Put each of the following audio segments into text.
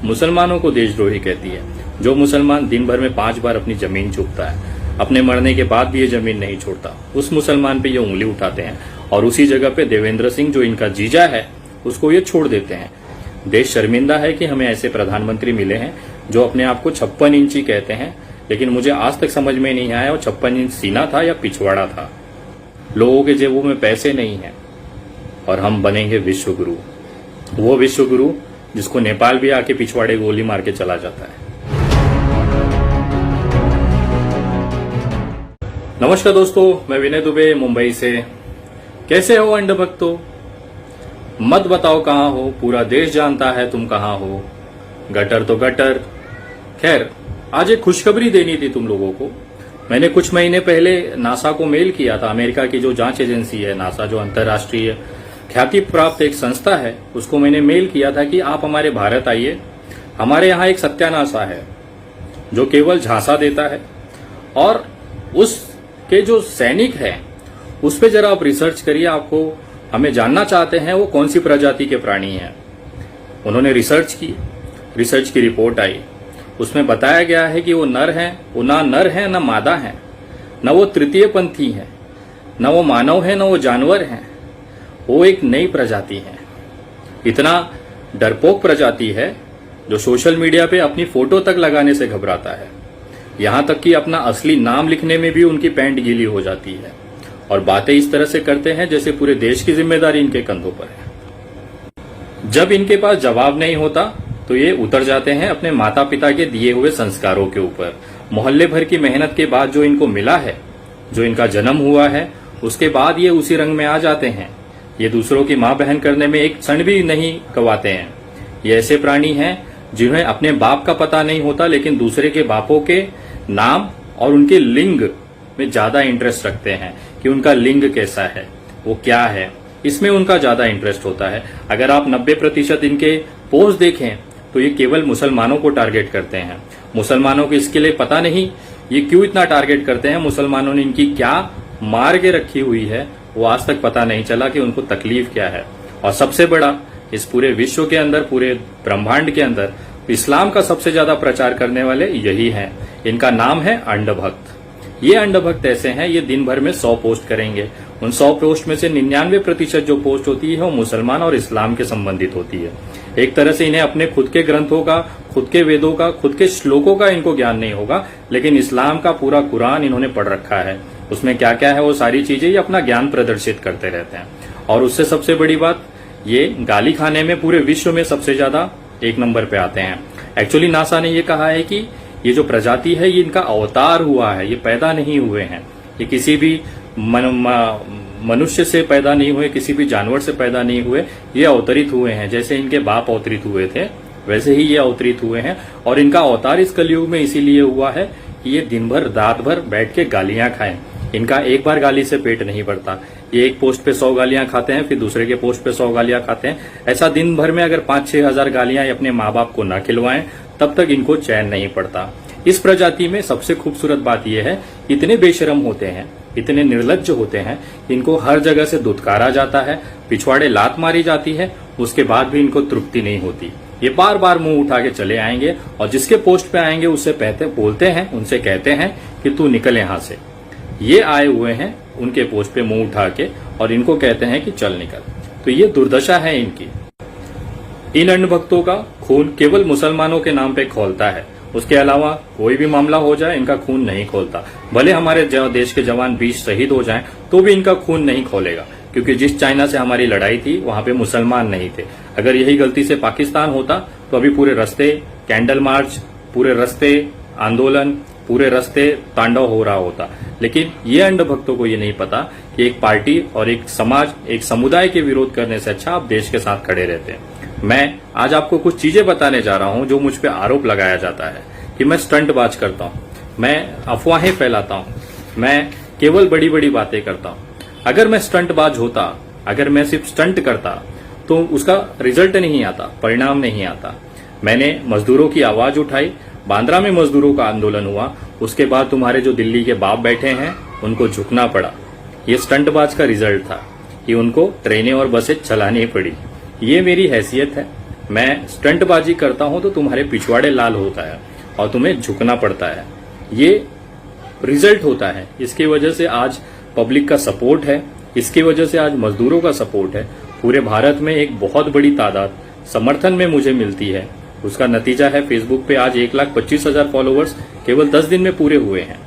मुसलमानों को देशद्रोही कहती है। जो मुसलमान दिन भर में 5 बार अपनी जमीन चूकता है, अपने मरने के बाद भी ये जमीन नहीं छोड़ता, उस मुसलमान पे ये उंगली उठाते हैं और उसी जगह पे देवेंद्र सिंह जो इनका जीजा है उसको ये छोड़ देते हैं। देश शर्मिंदा है कि हमें ऐसे प्रधानमंत्री मिले हैं जो अपने आप को 56 इंची कहते हैं, लेकिन मुझे आज तक समझ में नहीं आया वो 56 इंच सीना था या पिछवाड़ा था। लोगों के जेबों में पैसे नहीं है और हम बनेंगे विश्व गुरु, वो विश्व गुरु जिसको नेपाल भी आके पिछवाड़े गोली मार के चला जाता है। नमस्कार दोस्तों, मैं विनय दुबे मुंबई से। कैसे हो अंड भक्तों? मत बताओ कहां हो, पूरा देश जानता है तुम कहां हो। गटर तो गटर। खैर, आज एक खुशखबरी देनी थी तुम लोगों को। मैंने कुछ महीने पहले नासा को मेल किया था। अमेरिका की जो जांच एजेंसी है नासा, जो अंतर्राष्ट्रीय ख्याति प्राप्त एक संस्था है, उसको मैंने मेल किया था कि आप हमारे भारत आइए। हमारे यहाँ एक सत्यानाशा है जो केवल झांसा देता है और उसके जो सैनिक हैं उस पे जरा आप रिसर्च करिए। आपको हमें जानना चाहते हैं वो कौन सी प्रजाति के प्राणी हैं। उन्होंने रिसर्च की रिपोर्ट आई। उसमें बताया गया है कि वो नर हैं, वो ना नर हैं ना मादा हैं, न वो तृतीय पंथी हैं, न वो मानव है, न वो जानवर हैं। वो एक नई प्रजाति है। इतना डरपोक प्रजाति है जो सोशल मीडिया पे अपनी फोटो तक लगाने से घबराता है। यहां तक कि अपना असली नाम लिखने में भी उनकी पैंट गीली हो जाती है और बातें इस तरह से करते हैं जैसे पूरे देश की जिम्मेदारी इनके कंधों पर है। जब इनके पास जवाब नहीं होता तो ये उतर जाते हैं अपने माता पिता के दिए हुए संस्कारों के ऊपर। मोहल्ले भर की मेहनत के बाद जो इनको मिला है, जो इनका जन्म हुआ है, उसके बाद ये उसी रंग में आ जाते हैं। ये दूसरों की मां बहन करने में एक क्षण भी नहीं गवाते हैं। ये ऐसे प्राणी हैं जिन्हें अपने बाप का पता नहीं होता, लेकिन दूसरे के बापों के नाम और उनके लिंग में ज्यादा इंटरेस्ट रखते हैं कि उनका लिंग कैसा है, वो क्या है, इसमें उनका ज्यादा इंटरेस्ट होता है। अगर आप 90% इनके पोस्ट देखें तो ये केवल मुसलमानों को टारगेट करते हैं। मुसलमानों को इसके लिए पता नहीं ये क्यों इतना टारगेट करते हैं, मुसलमानों ने इनकी क्या मार के रखी हुई है, वो आज तक पता नहीं चला कि उनको तकलीफ क्या है। और सबसे बड़ा, इस पूरे विश्व के अंदर, पूरे ब्रह्मांड के अंदर इस्लाम का सबसे ज्यादा प्रचार करने वाले यही हैं। इनका नाम है अंडभक्त। ये अंडभक्त ऐसे हैं, ये दिन भर में 100 पोस्ट करेंगे। उन 100 पोस्ट में से 99% जो पोस्ट होती है वो मुसलमान और इस्लाम के संबंधित होती है। एक तरह से इन्हें अपने खुद के ग्रंथों का, खुद के वेदों का, खुद के श्लोकों का इनको ज्ञान नहीं होगा, लेकिन इस्लाम का पूरा कुरान इन्होंने पढ़ रखा है। उसमें क्या क्या है वो सारी चीजें ये अपना ज्ञान प्रदर्शित करते रहते हैं। और उससे सबसे बड़ी बात, ये गाली खाने में पूरे विश्व में सबसे ज्यादा 1 नंबर पे आते हैं। एक्चुअली नासा ने ये कहा है कि ये जो प्रजाति है ये इनका अवतार हुआ है, ये पैदा नहीं हुए हैं। ये किसी भी मनुष्य से पैदा नहीं हुए, किसी भी जानवर से पैदा नहीं हुए, ये अवतरित हुए हैं। जैसे इनके बाप अवतरित हुए थे वैसे ही ये अवतरित हुए हैं। और इनका अवतार इस कलयुग में इसीलिए हुआ है कि ये दिन भर रात भर बैठ के गालियां खाएं। इनका एक बार गाली से पेट नहीं भरता। ये एक पोस्ट पे 100 गालियां खाते हैं, फिर दूसरे के पोस्ट पे 100 गालियां खाते हैं। ऐसा दिन भर में अगर 5-6 हजार गालियां अपने माँ बाप को न खिलवाएं तब तक इनको चैन नहीं पड़ता। इस प्रजाति में सबसे खूबसूरत बात यह है, इतने बेशरम होते हैं, इतने निर्लज्ज होते हैं, इनको हर जगह से दुत्कारा जाता है, पिछवाड़े लात मारी जाती है, उसके बाद भी इनको तृप्ति नहीं होती। ये बार बार मुंह उठा के चले आएंगे और जिसके पोस्ट पे आएंगे उससे बोलते हैं, उनसे कहते हैं कि तू निकल यहां से। ये आए हुए हैं उनके पोस्ट पे मुंह उठा के और इनको कहते हैं कि चल निकल। तो ये दुर्दशा है इनकी। इन अंडभक्तों का खून केवल मुसलमानों के नाम पे खौलता है, उसके अलावा कोई भी मामला हो जाए इनका खून नहीं खोलता। भले हमारे देश के जवान 20 शहीद हो जाएं तो भी इनका खून नहीं खोलेगा, क्योंकि जिस चाइना से हमारी लड़ाई थी वहां पे मुसलमान नहीं थे। अगर यही गलती से पाकिस्तान होता तो अभी पूरे रास्ते कैंडल मार्च, पूरे रास्ते आंदोलन, पूरे रास्ते तांडव हो रहा होता। लेकिन ये अंडभक्तों को ये नहीं पता कि एक पार्टी और एक समाज, एक समुदाय के विरोध करने से अच्छा आप देश के साथ खड़े रहते हैं। मैं आज आपको कुछ चीजें बताने जा रहा हूं जो मुझ पे आरोप लगाया जाता है कि मैं स्टंटबाज करता हूं, मैं अफवाहें फैलाता हूं, मैं केवल बड़ी बड़ी बातें करता हूं। अगर मैं स्टंटबाज होता, अगर मैं सिर्फ स्टंट करता तो उसका रिजल्ट नहीं आता, परिणाम नहीं आता। मैंने मजदूरों की आवाज उठाई, बांद्रा में मजदूरों का आंदोलन हुआ, उसके बाद तुम्हारे जो दिल्ली के बाप बैठे हैं उनको झुकना पड़ा। ये स्टंटबाज का रिजल्ट था कि उनको ट्रेनें और बसें चलानी पड़ी। ये मेरी हैसियत है। मैं स्टंटबाजी करता हूं तो तुम्हारे पिछवाड़े लाल होता है और तुम्हें झुकना पड़ता है। ये रिजल्ट होता है। इसकी वजह से आज पब्लिक का सपोर्ट है, इसकी वजह से आज मजदूरों का सपोर्ट है। पूरे भारत में एक बहुत बड़ी तादाद समर्थन में मुझे मिलती है। उसका नतीजा है फेसबुक पे आज 1,25,000 फॉलोअर्स केवल 10 दिन में पूरे हुए हैं।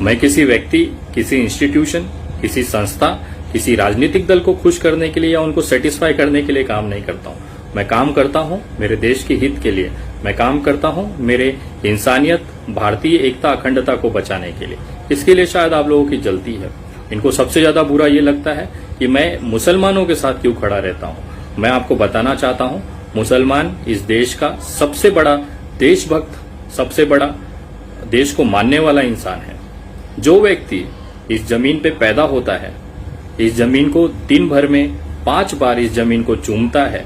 मैं किसी व्यक्ति, किसी इंस्टीट्यूशन, किसी संस्था, किसी राजनीतिक दल को खुश करने के लिए या उनको सेटिस्फाई करने के लिए काम नहीं करता हूं। मैं काम करता हूं मेरे देश के हित के लिए। मैं काम करता हूं मेरे इंसानियत, भारतीय एकता, अखंडता को बचाने के लिए। इसके लिए शायद आप लोगों की जलती है। इनको सबसे ज्यादा बुरा ये लगता है कि मैं मुसलमानों के साथ क्यों खड़ा रहता हूं। मैं आपको बताना चाहता हूं, मुसलमान इस देश का सबसे बड़ा देशभक्त, सबसे बड़ा देश को मानने वाला इंसान है। जो व्यक्ति इस जमीन पे पैदा होता है, इस जमीन को दिन भर में 5 बार इस जमीन को चूमता है,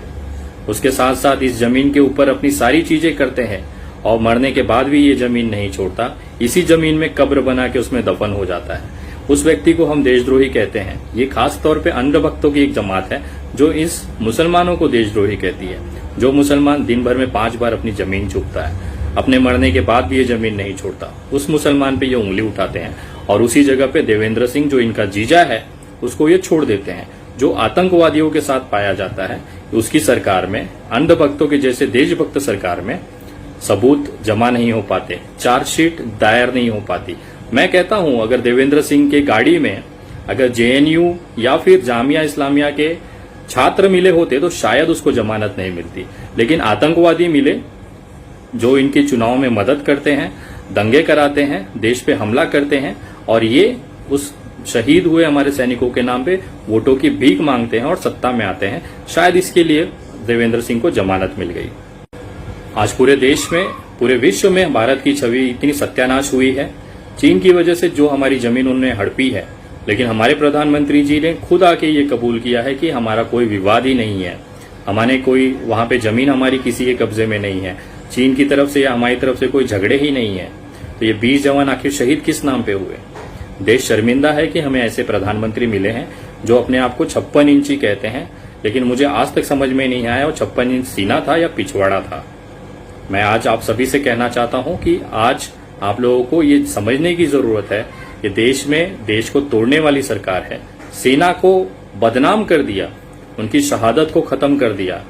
उसके साथ साथ इस जमीन के ऊपर अपनी सारी चीजें करते हैं और मरने के बाद भी ये जमीन नहीं छोड़ता, इसी जमीन में कब्र बना के उसमें दफन हो जाता है, उस व्यक्ति को हम देशद्रोही कहते हैं। ये खास तौर पे अंधभक्तों की एक जमात है जो इस मुसलमानों को देशद्रोही कहती है। जो मुसलमान दिन भर में 5 बार अपनी जमीन चूमता है, अपने मरने के बाद भी ये जमीन नहीं छोड़ता, उस मुसलमान पे ये उंगली उठाते हैं और उसी जगह पे देवेंद्र सिंह जो इनका जीजा है उसको ये छोड़ देते हैं। जो आतंकवादियों के साथ पाया जाता है उसकी सरकार में, अंधभक्तों के जैसे देशभक्त सरकार में सबूत जमा नहीं हो पाते, चार्जशीट दायर नहीं हो पाती। मैं कहता हूं अगर देवेंद्र सिंह के गाड़ी में अगर जेएनयू या फिर जामिया इस्लामिया के छात्र मिले होते तो शायद उसको जमानत नहीं मिलती, लेकिन आतंकवादी मिले जो इनके चुनाव में मदद करते हैं, दंगे कराते हैं, देश पे हमला करते हैं और ये उस शहीद हुए हमारे सैनिकों के नाम पे वोटों की भीख मांगते हैं और सत्ता में आते हैं। शायद इसके लिए देवेंद्र सिंह को जमानत मिल गई। आज पूरे देश में, पूरे विश्व में भारत की छवि इतनी सत्यानाश हुई है चीन की वजह से, जो हमारी जमीन उन्होंने हड़पी है। लेकिन हमारे प्रधानमंत्री जी ने खुद आके ये कबूल किया है कि हमारा कोई विवाद ही नहीं है, हमारे कोई वहां पे जमीन हमारी किसी के कब्जे में नहीं है, चीन की तरफ से या हमारी तरफ से कोई झगड़े ही नहीं है। तो ये 20 जवान आखिर शहीद किस नाम पे हुए? देश शर्मिंदा है कि हमें ऐसे प्रधानमंत्री मिले हैं जो अपने आप को 56 इंची कहते हैं, लेकिन मुझे आज तक समझ में नहीं आया वो 56 इंच सीना था या पिछवाड़ा था। मैं आज आप सभी से कहना चाहता हूं कि आज आप लोगों को ये समझने की जरूरत है कि देश में देश को तोड़ने वाली सरकार है। सेना को बदनाम कर दिया, उनकी शहादत को खत्म कर दिया।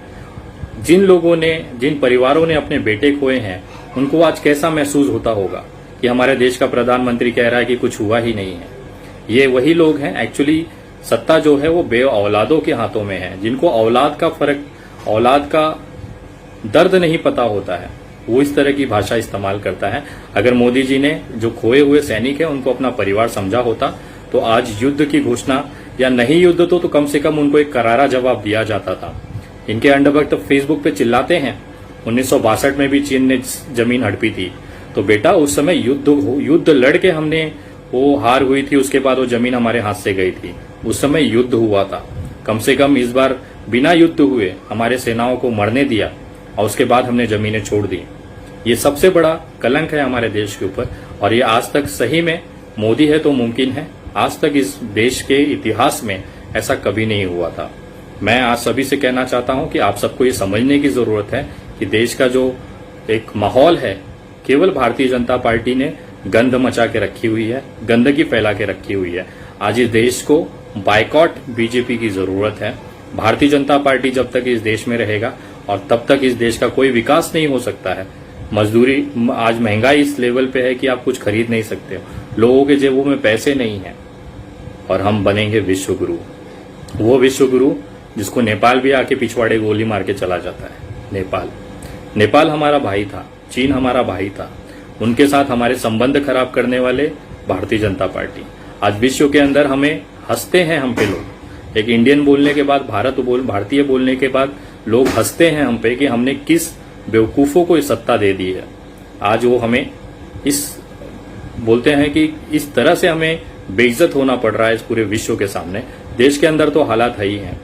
जिन लोगों ने, जिन परिवारों ने अपने बेटे खोए हैं, उनको आज कैसा महसूस होता होगा कि हमारे देश का प्रधानमंत्री कह रहा है कि कुछ हुआ ही नहीं है। ये वही लोग हैं, एक्चुअली सत्ता जो है वो बे औलादों के हाथों में है, जिनको औलाद का फर्क, औलाद का दर्द नहीं पता होता है, वो इस तरह की भाषा इस्तेमाल करता है। अगर मोदी जी ने जो खोए हुए सैनिक है उनको अपना परिवार समझा होता तो आज युद्ध की घोषणा, या नहीं युद्ध तो कम से कम उनको एक करारा जवाब दिया जाता था। इनके अंडभक्त फेसबुक पे चिल्लाते हैं 1962 में भी चीन ने जमीन हड़पी थी, तो बेटा उस समय युद्ध लड़के हमने, वो हार हुई थी, उसके बाद वो जमीन हमारे हाथ से गई थी। उस समय युद्ध हुआ था। कम से कम इस बार बिना युद्ध हुए हमारे सेनाओं को मरने दिया और उसके बाद हमने जमीनें छोड़ दी। ये सबसे बड़ा कलंक है हमारे देश के ऊपर और ये आज तक सही में मोदी है तो मुमकिन है। आज तक इस देश के इतिहास में ऐसा कभी नहीं हुआ था। मैं आज सभी से कहना चाहता हूं कि आप सबको ये समझने की जरूरत है कि देश का जो एक माहौल है, केवल भारतीय जनता पार्टी ने गंद मचा के रखी हुई है, गंदगी फैला के रखी हुई है। आज इस देश को बायकॉट बीजेपी की जरूरत है। भारतीय जनता पार्टी जब तक इस देश में रहेगा और तब तक इस देश का कोई विकास नहीं हो सकता है। मजदूरी, आज महंगाई इस लेवल पे है कि आप कुछ खरीद नहीं सकते हो, लोगों के जेबों में पैसे नहीं है और हम बनेंगे विश्व गुरु। वो विश्व गुरु जिसको नेपाल भी आके पिछवाड़े गोली मार के चला जाता है। नेपाल हमारा भाई था, चीन हमारा भाई था, उनके साथ हमारे संबंध खराब करने वाले भारतीय जनता पार्टी। आज विश्व के अंदर हमें हंसते हैं हम पे लोग। एक इंडियन बोलने के बाद, भारतीय बोलने के बाद लोग हंसते हैं हम पे कि हमने किस बेवकूफों को सत्ता दे दी है। आज वो हमें इस बोलते हैं कि इस तरह से हमें बेइज्जत होना पड़ रहा है इस पूरे विश्व के सामने। देश के अंदर तो हालात है ही हैं,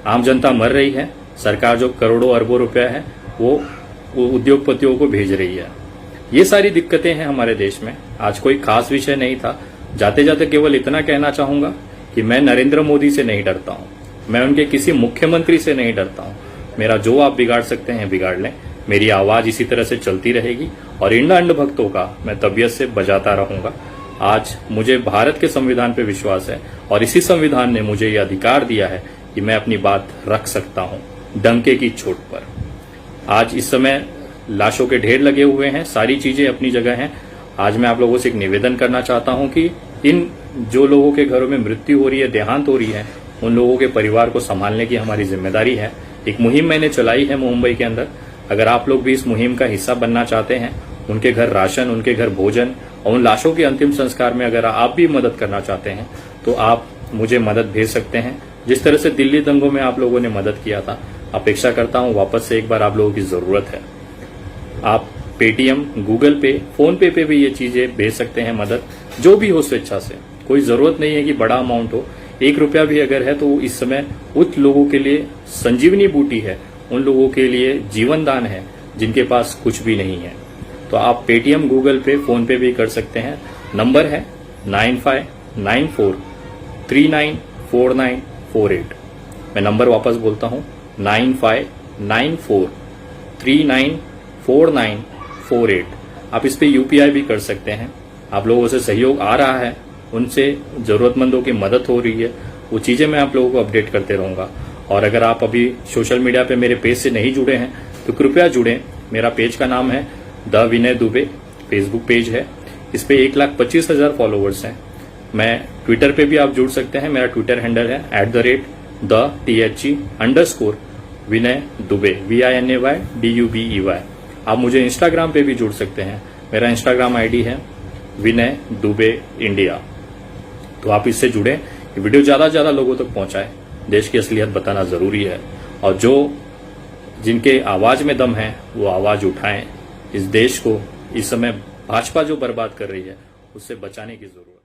आम जनता मर रही है, सरकार जो करोड़ों अरबों रुपया है वो उद्योगपतियों को भेज रही है। ये सारी दिक्कतें हैं हमारे देश में। आज कोई खास विषय नहीं था। जाते जाते केवल इतना कहना चाहूंगा कि मैं नरेंद्र मोदी से नहीं डरता हूं, मैं उनके किसी मुख्यमंत्री से नहीं डरता हूं, मेरा जो आप बिगाड़ सकते हैं बिगाड़ लें, मेरी आवाज इसी तरह से चलती रहेगी और इंड अंड भक्तों का मैं तबीयत से बजाता रहूंगा। आज मुझे भारत के संविधान पे विश्वास है और इसी संविधान ने मुझे ये अधिकार दिया है कि मैं अपनी बात रख सकता हूं डंके की चोट पर। आज इस समय लाशों के ढेर लगे हुए हैं, सारी चीजें अपनी जगह हैं। आज मैं आप लोगों से एक निवेदन करना चाहता हूं कि इन जो लोगों के घरों में मृत्यु हो रही है, देहांत हो रही है, उन लोगों के परिवार को संभालने की हमारी जिम्मेदारी है। एक मुहिम मैंने चलाई है मुंबई के अंदर। अगर आप लोग भी इस मुहिम का हिस्सा बनना चाहते हैं, उनके घर राशन, उनके घर भोजन और उन लाशों के अंतिम संस्कार में अगर आप भी मदद करना चाहते हैं तो आप मुझे मदद भेज सकते हैं। जिस तरह से दिल्ली दंगों में आप लोगों ने मदद किया था, अपेक्षा करता हूं वापस से एक बार आप लोगों की जरूरत है। आप पेटीएम, गूगल पे, फोन पे पे भी ये चीजें भेज सकते हैं मदद, जो भी हो स्वेच्छा से। कोई जरूरत नहीं है कि बड़ा अमाउंट हो, 1 रुपया भी अगर है तो इस समय उन लोगों के लिए संजीवनी बूटी है, उन लोगों के लिए जीवन दान है जिनके पास कुछ भी नहीं है। तो आप पेटीएम, गूगल पे, फोन पे भी कर सकते हैं। नंबर है 9594394948। मैं नंबर वापस बोलता हूं 9594394948। आप इस पे यूपीआई भी कर सकते हैं। आप लोगों से सहयोग आ रहा है, उनसे जरूरतमंदों की मदद हो रही है, वो चीजें मैं आप लोगों को अपडेट करते रहूंगा। और अगर आप अभी सोशल मीडिया पे मेरे पेज से नहीं जुड़े हैं तो कृपया जुड़ें। मेरा पेज का नाम है the Vinay Dubey, Facebook page है। इस पे 1,25,000 फॉलोवर्स हैं। मैं ट्विटर पे भी आप जुड़ सकते हैं। मेरा ट्विटर हैंडल है @THE_विनय दुबे, VINAY DUBEY। आप मुझे इंस्टाग्राम पे भी जुड़ सकते हैं। मेरा इंस्टाग्राम आईडी है विनय दुबे इंडिया। तो आप इससे जुड़े, वीडियो ज्यादा से ज्यादा लोगों तक पहुंचाए। देश की असलियत बताना जरूरी है और जो जिनके आवाज में दम है वो आवाज उठाएं। इस देश को इस समय भाजपा जो बर्बाद कर रही है उससे बचाने की जरूरत है।